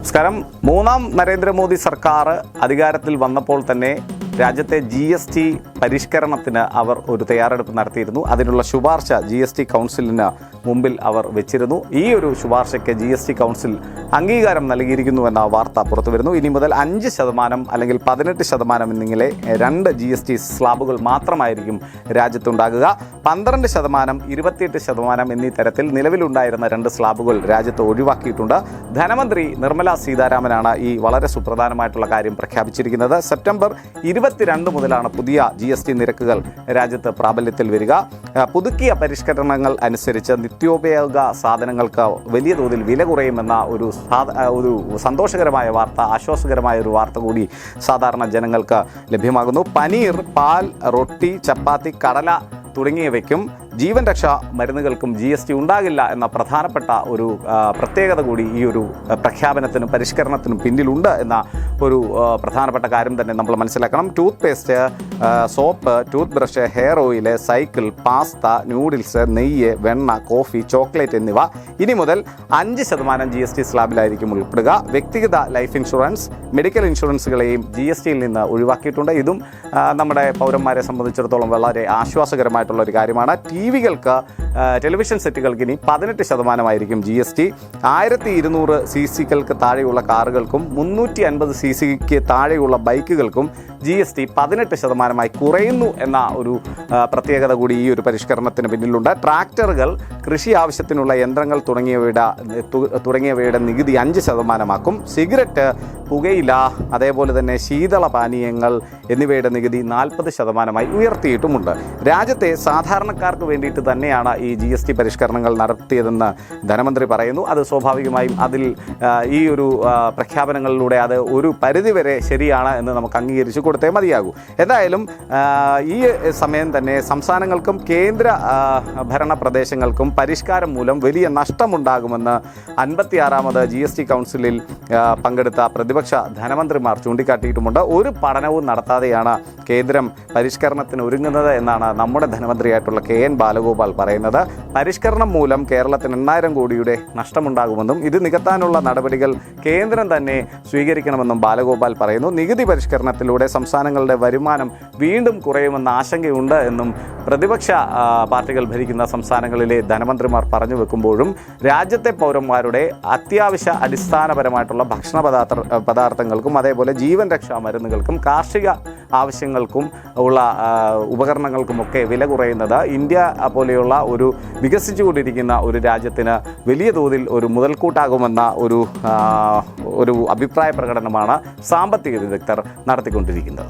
നമസ്കാരം. മൂന്നാം നരേന്ദ്രമോദി സർക്കാർ അധികാരത്തിൽ വന്നപ്പോൾ തന്നെ രാജ്യത്തെ GST പരിഷ്കരണത്തിന് അവർ ഒരു തയ്യാറെടുപ്പ് നടത്തിയിരുന്നു. അതിനുള്ള ശുപാർശ GST കൗൺസിലിന് മുമ്പിൽ അവർ വെച്ചിരുന്നു. ഈ ഒരു ശുപാർശയ്ക്ക് GST കൗൺസിൽ അംഗീകാരം നൽകിയിരിക്കുന്നുവെന്ന വാർത്ത പുറത്തു വരുന്നു. ഇനി മുതൽ 5% അല്ലെങ്കിൽ 18% എന്നിങ്ങനെ 2 GST സ്ലാബുകൾ മാത്രമായിരിക്കും രാജ്യത്തുണ്ടാകുക. 12%, 28% എന്നീ തരത്തിൽ നിലവിലുണ്ടായിരുന്ന 2 സ്ലാബുകൾ രാജ്യത്ത് ഒഴിവാക്കിയിട്ടുണ്ട്. ധനമന്ത്രി നിർമ്മല സീതാരാമനാണ് ഈ വളരെ സുപ്രധാനമായിട്ടുള്ള കാര്യം പ്രഖ്യാപിച്ചിരിക്കുന്നത്. സെപ്റ്റംബർ 22 മുതലാണ് പുതിയ GST നിരക്കുകൾ രാജ്യത്ത് പ്രാബല്യത്തിൽ വരിക. പുതുക്കിയ പരിഷ്കരണങ്ങൾ അനുസരിച്ച് നിത്യോപയോഗ സാധനങ്ങൾക്ക് വലിയ തോതിൽ വില കുറയുമെന്ന ഒരു സന്തോഷകരമായ വാർത്ത, ആശ്വാസകരമായ ഒരു വാർത്ത കൂടി സാധാരണ ജനങ്ങൾക്ക് ലഭ്യമാകുന്നു. പനീർ, പാൽ, റൊട്ടി, ചപ്പാത്തി, കടല തുടങ്ങിയവയ്ക്കും ജീവൻ രക്ഷാ മരുന്നുകൾക്കും GST ഉണ്ടാകില്ല എന്ന പ്രധാനപ്പെട്ട ഒരു പ്രത്യേകത കൂടി ഈ ഒരു പ്രഖ്യാപനത്തിനും പരിഷ്കരണത്തിനും പിന്നിലുണ്ട് എന്ന ഒരു പ്രധാനപ്പെട്ട കാര്യം തന്നെ നമ്മൾ മനസ്സിലാക്കണം. Tooth paste, soap, tooth brush, hair oil, cycle, pasta, noodles, നെയ്യ്, വെണ്ണ, കോഫി, ചോക്ലേറ്റ് എന്നിവ ഇനി മുതൽ 5% GST സ്ലാബിലായിരിക്കും ഉൾപ്പെടുക. വ്യക്തിഗത ലൈഫ് ഇൻഷുറൻസ്, മെഡിക്കൽ ഇൻഷുറൻസുകളെയും GSTയിൽ നിന്ന് ഒഴിവാക്കിയിട്ടുണ്ട്. ഇതും നമ്മുടെ പൗരന്മാരെ സംബന്ധിച്ചിടത്തോളം വളരെ ആശ്വാസകരമായിട്ടുള്ള ഒരു കാര്യമാണ്. ടിവികൾക്ക്, ടെലിവിഷൻ സെറ്റുകൾക്ക് ഇനി 18% GST. 1200 cc താഴെയുള്ള കാറുകൾക്കും 350 cc താഴെയുള്ള ബൈക്കുകൾക്കും GST 18% കുറയുന്നു എന്ന ഒരു പ്രത്യേകത കൂടി ഈ ഒരു പരിഷ്കരണത്തിന് പിന്നിലുണ്ട്. ട്രാക്ടറുകൾ, കൃഷി ആവശ്യത്തിനുള്ള യന്ത്രങ്ങൾ തുടങ്ങിയവയുടെ നികുതി 5%. സിഗരറ്റ്, പുകയില, അതേപോലെ തന്നെ ശീതള പാനീയങ്ങൾ എന്നിവയുടെ നികുതി 40% ഉയർത്തിയിട്ടുമുണ്ട്. രാജ്യത്തെ സാധാരണക്കാർക്ക് വേണ്ടിയിട്ട് തന്നെയാണ് ഈ GST പരിഷ്കരണങ്ങൾ നടത്തിയതെന്ന് ധനമന്ത്രി പറയുന്നു. അത് സ്വാഭാവികമായും അതിൽ ഈ ഒരു പ്രഖ്യാപനങ്ങളിലൂടെ അത് ഒരു പരിധിവരെ ശരിയാണ് എന്ന് നമുക്ക് അംഗീകരിച്ചു കൊടുത്തേ മതിയാകൂ. എന്തായാലും ഈ സമയം തന്നെ സംസ്ഥാനങ്ങൾക്കും കേന്ദ്ര ഭരണ പ്രദേശങ്ങൾക്കും പരിഷ്കാരം മൂലം വലിയ നഷ്ടമുണ്ടാകുമെന്ന് 56ാമത് GST കൗൺസിലിൽ പങ്കെടുത്ത പ്രതിപക്ഷ ധനമന്ത്രിമാർ ചൂണ്ടിക്കാട്ടിയിട്ടുമുണ്ട്. ഒരു പഠനവും നടത്താതെയാണ് കേന്ദ്രം പരിഷ്കരണത്തിന് ഒരുങ്ങുന്നത് എന്നാണ് നമ്മുടെ ധനമന്ത്രിയായിട്ടുള്ള KN ബാലഗോപാൽ പറയുന്നത്. പരിഷ്കരണം മൂലം കേരളത്തിന് 8,000 കോടിയുടെ നഷ്ടമുണ്ടാകുമെന്നും ഇത് നികത്താനുള്ള നടപടികൾ കേന്ദ്രം തന്നെ സ്വീകരിക്കണമെന്നും ബാലഗോപാൽ പറയുന്നു. നികുതി പരിഷ്കരണത്തിലൂടെ സംസ്ഥാനങ്ങളുടെ വരുമാനം വീണ്ടും കുറയുമെന്ന ആശങ്കയുണ്ട് എന്നും പ്രതിപക്ഷ പാർട്ടികൾ ഭരിക്കുന്ന സംസ്ഥാനങ്ങളിലെ ധനമന്ത്രിമാർ പറഞ്ഞു വെക്കുമ്പോഴും രാജ്യത്തെ പൗരന്മാരുടെ അത്യാവശ്യ അടിസ്ഥാനപരമായിട്ടുള്ള ഭക്ഷണ പദാർത്ഥങ്ങൾക്കും അതേപോലെ ജീവൻ രക്ഷാ മരുന്നുകൾക്കും കാർഷിക ആവശ്യങ്ങൾക്കും ഉള്ള ഉപകരണങ്ങൾക്കുമൊക്കെ വില കുറയുന്നത് ഇന്ത്യ പോലെയുള്ള ഒരു വികസിച്ചുകൊണ്ടിരിക്കുന്ന ഒരു രാജ്യത്തിന് വലിയ തോതിൽ ഒരു മുതൽക്കൂട്ടാകുമെന്ന ഒരു അഭിപ്രായ പ്രകടനമാണ് സാമ്പത്തിക വിദഗ്ധർ നടത്തിക്കൊണ്ടിരിക്കുന്നത്.